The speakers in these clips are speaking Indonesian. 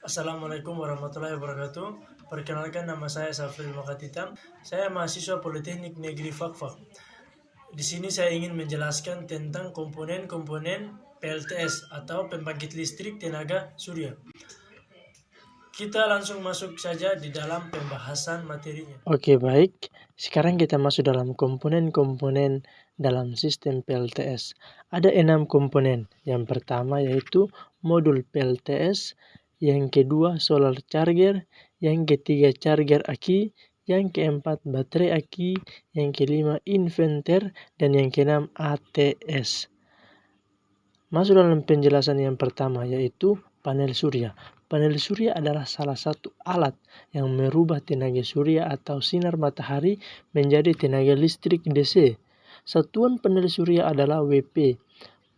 Assalamualaikum warahmatullahi wabarakatuh. Perkenalkan, nama saya Safril Makatita. Saya mahasiswa Politeknik Negeri Fakfak. Di sini saya ingin menjelaskan tentang komponen-komponen PLTS atau pembangkit listrik tenaga surya. Kita langsung masuk saja di dalam pembahasan materinya. Oke, baik. Sekarang kita masuk dalam komponen-komponen dalam sistem PLTS. Ada 6 komponen. Yang pertama yaitu modul PLTS, yang kedua solar charger, yang ketiga charger aki, yang keempat baterai aki, yang kelima inverter, dan yang keenam ATS. Masuk dalam penjelasan yang pertama yaitu panel surya. Panel surya adalah salah satu alat yang merubah tenaga surya atau sinar matahari menjadi tenaga listrik DC. Satuan panel surya adalah WP.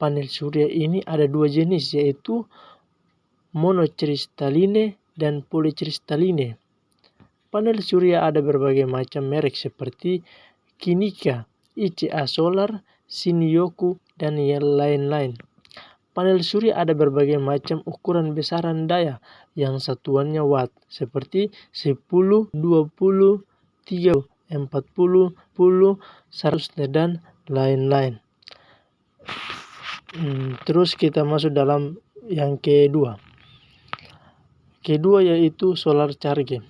Panel surya ini ada dua jenis yaitu monokristaline dan polikristaline. Panel surya ada berbagai macam merek seperti Kinika, ICA Solar, Shinyoku, dan yang lain-lain. Panel surya ada berbagai macam ukuran besaran daya yang satuannya watt seperti 10, 20, 30, 40, 10, 100 dan lain-lain. Terus kita masuk dalam yang kedua. Kedua yaitu solar charger.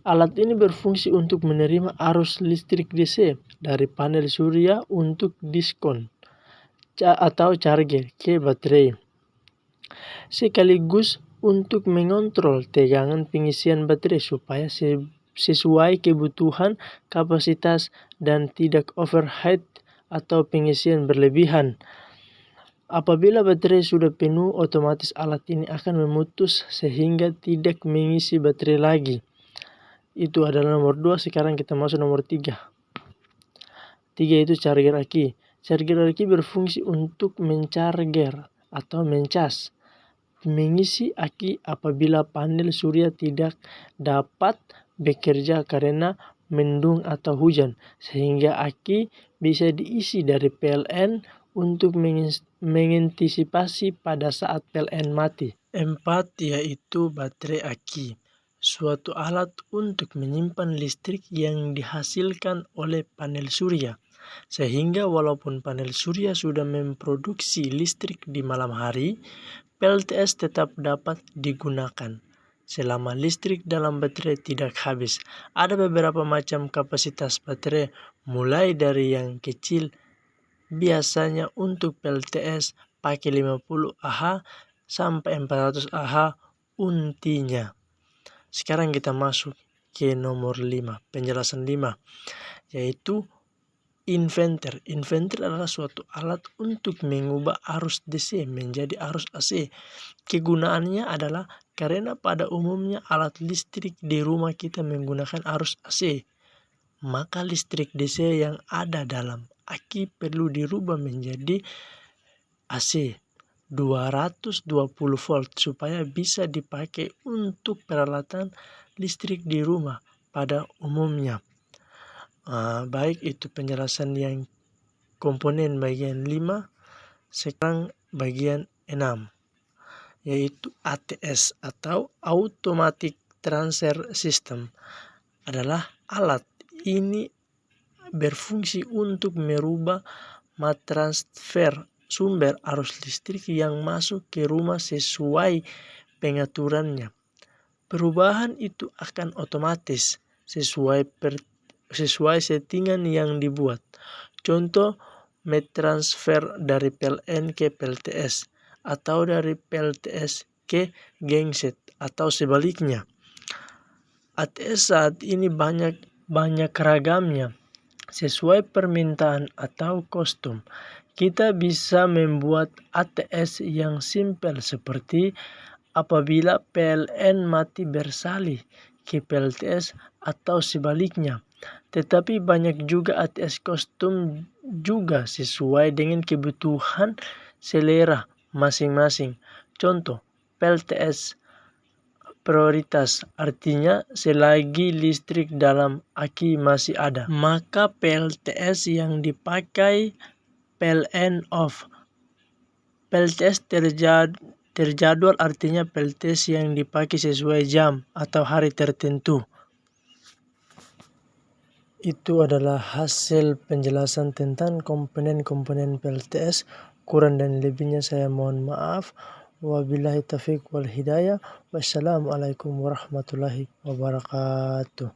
Alat ini berfungsi untuk menerima arus listrik DC dari panel surya untuk diskon atau charger ke baterai, sekaligus untuk mengontrol tegangan pengisian baterai supaya sesuai kebutuhan kapasitas dan tidak overheat atau pengisian berlebihan. Apabila baterai sudah penuh, otomatis alat ini akan memutus sehingga tidak mengisi baterai lagi. Itu adalah nomor 2. Sekarang kita masuk nomor 3. 3 itu charger aki. Charger aki berfungsi untuk mencarger atau mencas, mengisi aki apabila panel surya tidak dapat bekerja karena mendung atau hujan, sehingga aki bisa diisi dari PLN untuk mengantisipasi pada saat PLN mati. 4 yaitu baterai aki, suatu alat untuk menyimpan listrik yang dihasilkan oleh panel surya, sehingga walaupun panel surya sudah memproduksi listrik di malam hari, PLTS tetap dapat digunakan selama listrik dalam baterai tidak habis. Ada beberapa macam kapasitas baterai, mulai dari yang kecil, biasanya untuk PLTS pakai 50 Ah sampai 400 Ah untinya. Sekarang kita masuk ke nomor 5, penjelasan 5, yaitu inverter. Inverter adalah suatu alat untuk mengubah arus DC menjadi arus AC. Kegunaannya adalah karena pada umumnya alat listrik di rumah kita menggunakan arus AC, maka listrik DC yang ada dalam aki perlu dirubah menjadi AC 220 volt supaya bisa dipakai untuk peralatan listrik di rumah pada umumnya. Baik, itu penjelasan yang komponen bagian 5. Sekarang bagian 6 yaitu ATS atau Automatic Transfer System. Adalah alat ini berfungsi untuk merubah transfer sumber arus listrik yang masuk ke rumah sesuai pengaturannya. Perubahan itu akan otomatis sesuai settingan yang dibuat. Contoh, mentransfer dari PLN ke PLTS atau dari PLTS ke genset atau sebaliknya. ATS saat ini banyak ragamnya sesuai permintaan atau kostum. Kita bisa membuat ATS yang simpel seperti apabila PLN mati bersalin ke PLTS atau sebaliknya. Tetapi banyak juga ATS kostum juga sesuai dengan kebutuhan selera masing-masing. Contoh, PLTS prioritas, artinya selagi listrik dalam aki masih ada, maka PLTS yang dipakai PLN off. PLTS Terjadwal artinya PLTS yang dipakai sesuai jam atau hari tertentu. Itu adalah hasil penjelasan tentang komponen-komponen PLTS. Kurang dan lebihnya saya mohon maaf. Wabillahi taufiq wal hidayah. Wassalamualaikum warahmatullahi wabarakatuh.